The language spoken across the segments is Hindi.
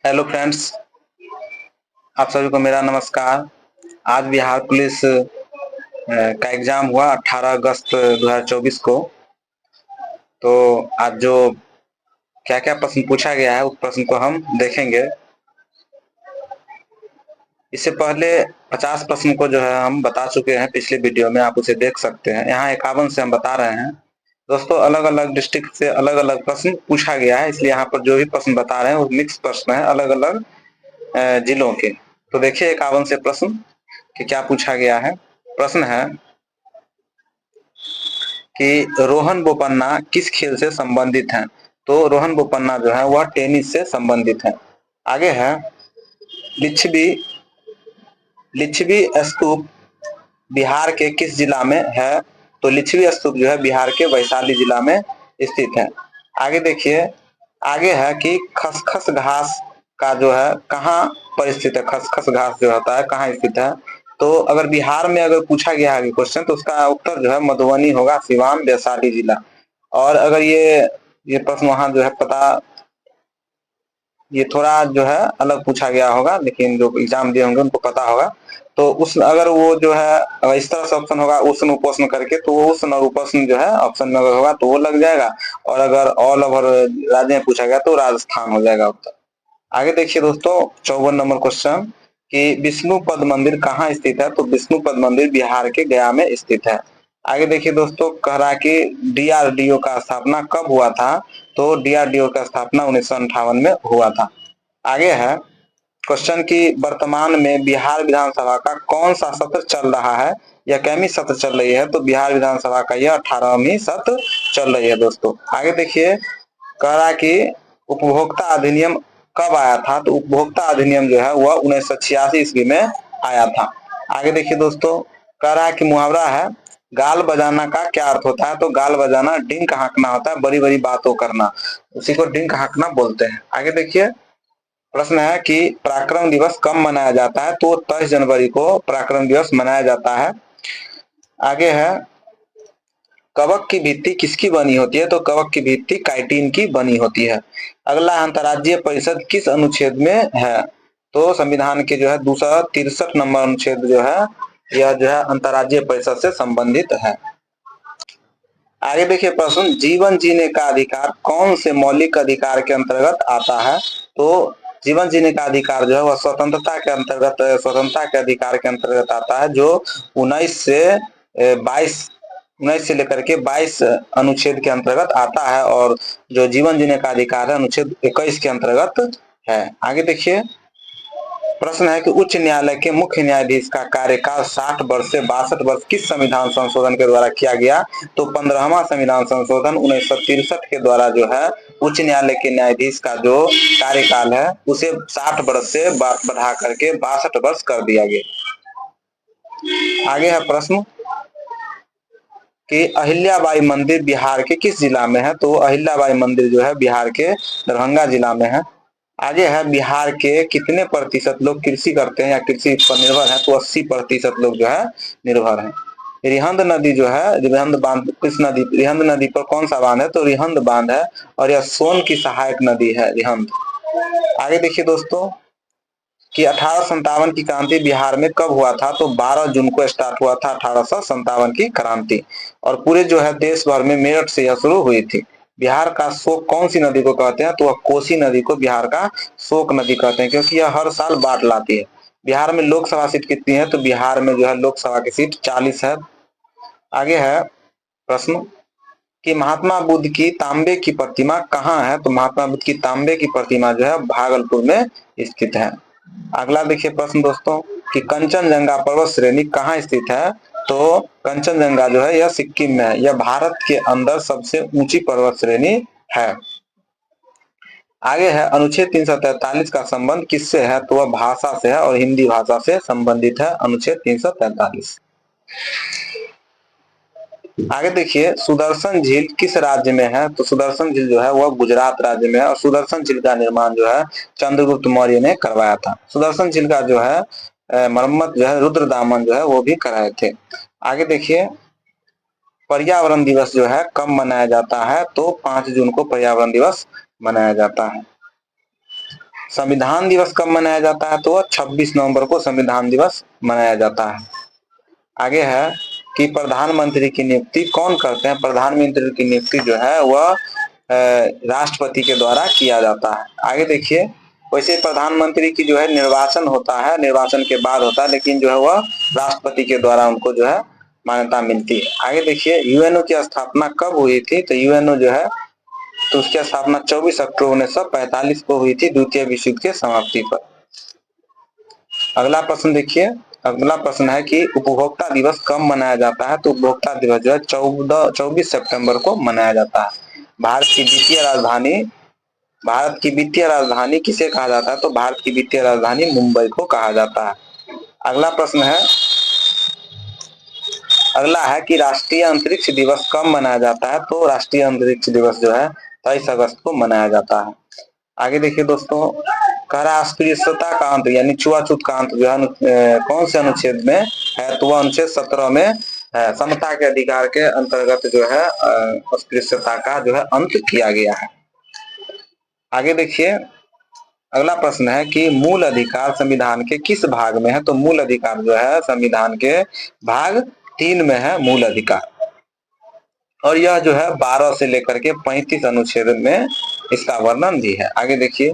हेलो फ्रेंड्स, आप सभी को मेरा नमस्कार। आज बिहार पुलिस का एग्जाम हुआ 18 अगस्त 2024 को। तो आज जो क्या क्या प्रश्न पूछा गया है उस प्रश्न को हम देखेंगे। इससे पहले 50 प्रश्न को जो है हम बता चुके हैं पिछले वीडियो में, आप उसे देख सकते हैं। यहाँ 51 से हम बता रहे हैं। दोस्तों, अलग अलग डिस्ट्रिक्ट से अलग अलग प्रश्न पूछा गया है, इसलिए यहाँ पर जो भी प्रश्न बता रहे हैं वो मिक्स प्रश्न है अलग अलग जिलों के। तो देखिए 51 से प्रश्न कि क्या पूछा गया है। प्रश्न है कि रोहन बोपन्ना किस खेल से संबंधित हैं। तो रोहन बोपन्ना जो है वह टेनिस से संबंधित है। आगे है लिच्छवी लिच्छवी स्तूप बिहार के किस जिला में है। तो लिच्छवी स्तूप जो है बिहार के वैशाली जिला में स्थित है। आगे देखिए, आगे है कि खसखस घास का जो है कहाँ पर स्थित है। खसखस घास जो होता है कहाँ स्थित है। तो अगर बिहार में अगर पूछा गया है क्वेश्चन तो उसका उत्तर जो है मधुबनी होगा, सिवान वैशाली जिला। और अगर ये प्रश्न वहां जो है पता, ये थोड़ा जो है अलग पूछा गया होगा, लेकिन जो एग्जाम दिए होंगे उनको पता होगा। तो उस अगर वो जो है अगर इस तरह से ऑप्शन होगा उष्ण उपोष्ण करके, तो वो उष्ण और उपोष्ण जो है ऑप्शन में अगर होगा तो वो लग जाएगा। और अगर ऑल ओवर राज्य में पूछा गया तो राजस्थान हो जाएगा उत्तर। आगे देखिए दोस्तों, 54 नंबर क्वेश्चन कि विष्णुपद मंदिर कहाँ स्थित है। तो विष्णुपद मंदिर बिहार के गया में स्थित है। आगे देखिए दोस्तों, कह रहा कि डीआरडीओ का स्थापना कब हुआ था। तो डीआरडीओ का स्थापना 1958 में हुआ था। आगे है क्वेश्चन की वर्तमान में बिहार विधानसभा का कौन सा सत्र चल रहा है या कैमी सत्र चल रही है। तो बिहार विधानसभा का यह 18वीं सत्र चल रही है दोस्तों। आगे देखिए, कह रहा कि उपभोक्ता अधिनियम कब आया था। तो उपभोक्ता अधिनियम जो है वह 1986 ईस्वी में आया था। आगे देखिए दोस्तों, कह रहा है कि मुहावरा है गाल बजाना का क्या अर्थ होता है। तो गाल बजाना डिंक हाँकना होता है, बड़ी बड़ी बातों करना, उसी को डिंक हाँकना बोलते हैं। आगे देखिए, प्रश्न है कि पराक्रम दिवस कब मनाया जाता है। तो 23 जनवरी को पराक्रम दिवस मनाया जाता है। आगे है कवक की भित्ति किसकी बनी होती है। तो कवक की भित्ति काइटिन की बनी होती है। अगला अंतर्राज्यीय परिषद किस अनुच्छेद में है। तो संविधान के जो है 263 नंबर अनुच्छेद जो है यह जो है अंतर्राज्यीय परिषद से संबंधित है। आगे देखिए प्रश्न, जीवन जीने का अधिकार कौन से मौलिक अधिकार के अंतर्गत आता है। तो जीवन जीने का अधिकार जो है वह स्वतंत्रता के अंतर्गत, स्वतंत्रता के अधिकार के अंतर्गत आता है, जो 19 से लेकर के 22 अनुच्छेद के अंतर्गत आता है। और जो जीवन जीने का अधिकार है अनुच्छेद 21 के अंतर्गत है। आगे देखिए, प्रश्न है कि उच्च न्यायालय के मुख्य न्यायाधीश का कार्यकाल 60 वर्ष से 62 वर्ष किस संविधान संशोधन के द्वारा किया गया। तो 15वां संविधान संशोधन 1963 के द्वारा जो है उच्च न्यायालय के न्यायाधीश का जो कार्यकाल है उसे 60 वर्ष से बढ़ा करके 62 वर्ष कर दिया गया। आगे है प्रश्न कि अहिल्याबाई मंदिर बिहार के किस जिला में है। तो अहिल्याबाई मंदिर जो है बिहार के दरभंगा जिला में है। आगे है बिहार के कितने प्रतिशत लोग कृषि करते हैं या कृषि पर निर्भर है। तो 80% लोग जो है निर्भर है। रिहंद नदी जो है, रिहंद बांध किस नदी, रिहंद नदी पर कौन सा बांध है। तो रिहंद बांध है और यह सोन की सहायक नदी है रिहंद। आगे देखिए दोस्तों कि 1857 की क्रांति बिहार में कब हुआ था। तो 12 जून को स्टार्ट हुआ था 1857 की क्रांति। और पूरे जो है देश भर में मेरठ से यह शुरू हुई थी। बिहार का शोक कौन सी नदी को कहते हैं। तो वह कोसी नदी को बिहार का शोक नदी कहते हैं, क्योंकि यह हर साल बाढ़ लाती है। बिहार में लोकसभा सीट कितनी है। तो बिहार में जो है लोकसभा की सीट 40 है। आगे है प्रश्न कि महात्मा बुद्ध की तांबे की प्रतिमा कहाँ है। तो महात्मा बुद्ध की तांबे की प्रतिमा जो है भागलपुर में स्थित है। अगला देखिए प्रश्न दोस्तों कि कंचनजंगा पर्वत श्रेणी कहाँ स्थित है। तो कंचनजंगा जो है यह सिक्किम में है। यह भारत के अंदर सबसे ऊंची पर्वत श्रेणी है। आगे है अनुच्छेद 343 का संबंध किससे है। तो वह भाषा से है और हिंदी भाषा से संबंधित है अनुच्छेद 343। आगे देखिए, सुदर्शन झील किस राज्य में है। तो सुदर्शन झील जो है वह गुजरात राज्य में है। और सुदर्शन झील का निर्माण जो है चंद्रगुप्त मौर्य ने करवाया था। सुदर्शन झील का जो है मरम्मत जो है रुद्रदामन जो है वो भी कराए थे। आगे देखिए, पर्यावरण दिवस जो है कब मनाया जाता है। तो 5 जून को पर्यावरण दिवस मनाया जाता है। संविधान दिवस कब मनाया जाता है? तो 26 नवंबर को संविधान दिवस मनाया जाता है। आगे है कि प्रधानमंत्री की नियुक्ति कौन करते हैं? प्रधानमंत्री की नियुक्ति जो है वह राष्ट्रपति के द्वारा किया जाता है। आगे देखिए, वैसे प्रधानमंत्री की जो है निर्वाचन होता है, निर्वाचन के बाद होता है, लेकिन जो है वह राष्ट्रपति के द्वारा उनको जो है मान्यता मिलती है। आगे देखिए, यूएनओ की स्थापना कब हुई थी? तो यूएनओ जो है तो उसकी स्थापना 24 अक्टूबर 1945 को हुई थी, द्वितीय विश्व युद्ध की समाप्ति पर। अगला प्रश्न देखिए, अगला प्रश्न है कि उपभोक्ता दिवस कब मनाया जाता है? तो उपभोक्ता दिवस जो है 24 सितंबर को मनाया जाता है। भारत की वित्तीय राजधानी किसे कहा जाता है? तो भारत की वित्तीय राजधानी मुंबई को कहा जाता है। अगला प्रश्न है, अगला है कि राष्ट्रीय अंतरिक्ष दिवस कब मनाया जाता है? तो राष्ट्रीय अंतरिक्ष दिवस जो है 23 अगस्त को मनाया जाता है। आगे देखिए दोस्तों, कह रहा अस्पृश्यता का अंत यानी छुआछूत का अंत जो है कौन से अनुच्छेद में है? तो वह अनुच्छेद 17 में है। समता के अधिकार के अंतर्गत जो है अस्पृश्यता का जो है अंत किया गया है। आगे देखिए, अगला प्रश्न है कि मूल अधिकार संविधान के किस भाग में है? तो मूल अधिकार जो है संविधान के भाग 3 में है मूल अधिकार, और यह जो है 12 से लेकर के 35 अनुच्छेद में इसका वर्णन भी है। आगे देखिए,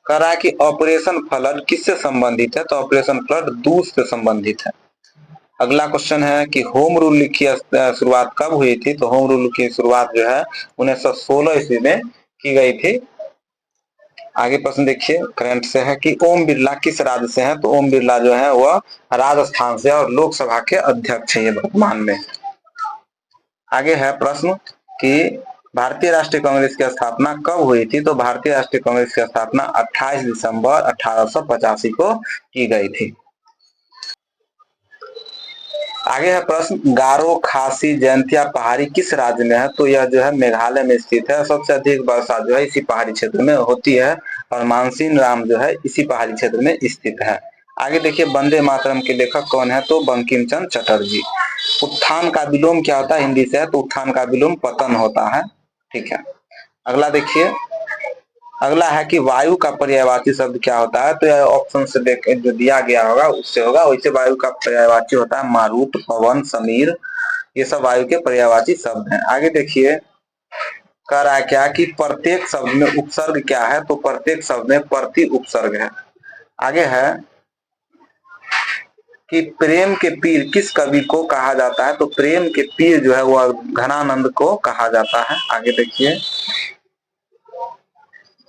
कह रहा है कि ऑपरेशन फ्लड किससे संबंधित है? तो ऑपरेशन फ्लड दूध से संबंधित है। अगला क्वेश्चन है कि होम रूल की शुरुआत कब हुई थी? तो होम रूल की शुरुआत जो है 1916 ईस्वी में की गई थी। आगे प्रश्न देखिए, करंट से है कि ओम बिरला किस राज्य से हैं? तो ओम बिरला जो है वह राजस्थान से और लोकसभा के अध्यक्ष हैं वर्तमान में। आगे है प्रश्न कि भारतीय राष्ट्रीय कांग्रेस की स्थापना कब हुई थी? तो भारतीय राष्ट्रीय कांग्रेस की स्थापना 28 दिसंबर 1885 को की गई थी। आगे है प्रश्न, गारो खासी जयंतिया पहाड़ी किस राज्य में है? तो यह जो है मेघालय में स्थित है। सबसे अधिक वर्षा जो है इसी पहाड़ी क्षेत्र में होती है, और मानसीन राम जो है इसी पहाड़ी क्षेत्र में स्थित है। आगे देखिए, वंदे मातरम के लेखक कौन है? तो बंकिम चंद्र चटर्जी। उत्थान का विलोम क्या होता है हिंदी से? है तो उत्थान का विलोम पतन होता है। ठीक है। अगला देखिए, अगला है कि वायु का पर्यायवाची शब्द क्या होता है? तो यह ऑप्शन से देख जो दिया गया होगा उससे होगा। वैसे वायु का पर्यायवाची होता है मारुत, पवन, समीर, ये सब वायु के पर्यायवाची शब्द हैं। आगे देखिए, कह रहा है क्या कि प्रत्येक शब्द में उपसर्ग क्या है? तो प्रत्येक शब्द में प्रति उपसर्ग है। आगे है कि प्रेम के पीर किस कवि को कहा जाता है? तो प्रेम के पीर जो है वह घनानंद को कहा जाता है। आगे देखिए,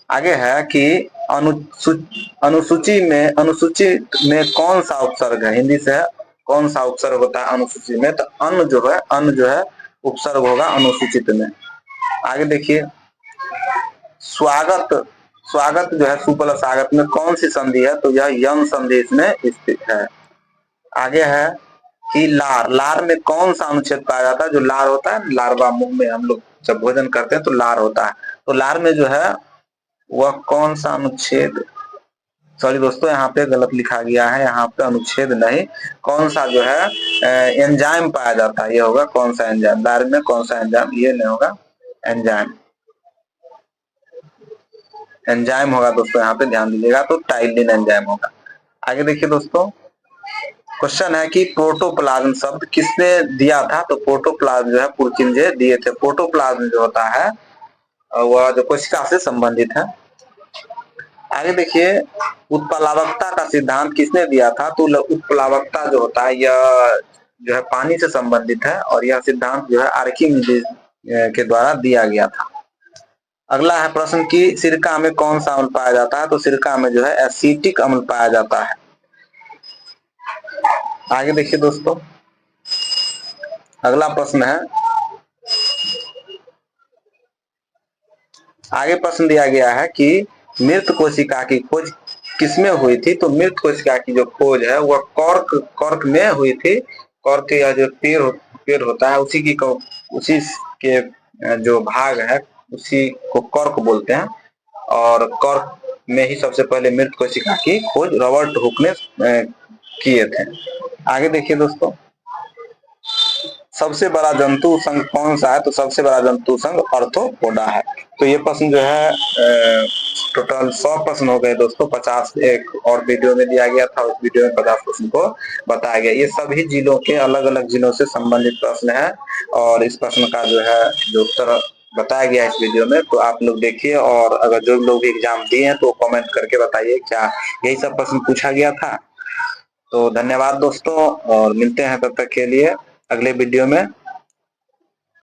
आगे है कि अनुसूची में कौन सा उपसर्ग है? हिंदी से है कौन सा उपसर्ग होता है अनुसूची में? तो अन्न जो है उपसर्ग होगा अनुसूचित में। आगे देखिए, स्वागत स्वागत जो है सुप्लस स्वागत में कौन सी संधि है? तो यह यम संधि इसमें स्थित है। आगे है कि लार में कौन सा अनुच्छेद पाया जाता है? जो लार होता है, लार्वा, मुंह में हम लोग जब भोजन करते हैं तो लार होता है, तो लार में जो है वह कौन सा अनुच्छेद, सॉरी दोस्तों यहाँ पे गलत लिखा गया है, यहाँ पे अनुच्छेद नहीं, कौन सा जो है एंजाइम पाया जाता है, ये होगा कौन सा एंजाइम, लार में कौन सा एंजाइम, ये नहीं होगा, एंजाइम एंजाइम होगा दोस्तों, यहाँ पे ध्यान दीजिएगा, तो टाइलिन एंजाइम होगा। आगे देखिए दोस्तों, क्वेश्चन है कि प्रोटोप्लाज्म शब्द किसने दिया था? तो प्रोटोप्लाज्म जो है पुरकिंजे दिए थे। प्रोटोप्लाज्म जो होता है वह जो कोशिका से संबंधित है। आगे देखिए, उत्प्लावकता का सिद्धांत किसने दिया था? तो उत्प्लावकता जो होता है यह जो है पानी से संबंधित है, और यह सिद्धांत जो है आर्किमिडीज के द्वारा दिया गया था। अगला है प्रश्न कि सिरका में कौन सा अम्ल पाया जाता है? तो सिरका में जो है एसिटिक अम्ल पाया जाता है। आगे देखिए दोस्तों, अगला प्रश्न है, आगे प्रश्न दिया गया है कि मृत कोशिका की खोज किसमें हुई थी? तो मृत कोशिका की जो खोज है वह कॉर्क में हुई थी। कॉर्क का जो पेड़ होता है उसी के जो भाग है उसी को कॉर्क बोलते हैं, और कॉर्क में ही सबसे पहले मृत कोशिका की खोज रॉबर्ट हुक ने किए थे। आगे देखिए दोस्तों, सबसे बड़ा जंतु संघ कौन सा है? तो सबसे बड़ा जंतु संघ आर्थ्रोपोडा है। तो ये प्रश्न जो है टोटल 100 प्रश्न हो गए दोस्तों। 50 एक और वीडियो में दिया गया था, उस वीडियो में 50 प्रश्न को बताया गया। ये सभी जिलों के अलग अलग जिलों से संबंधित प्रश्न है और इस प्रश्न का जो उत्तर बताया गया है इस वीडियो में। तो आप लोग देखिए और अगर जो लोग भी एग्जाम दिए हैं तो कमेंट करके बताइए क्या यही सब प्रश्न पूछा गया था। तो धन्यवाद दोस्तों और मिलते हैं तब तक के लिए अगले वीडियो में।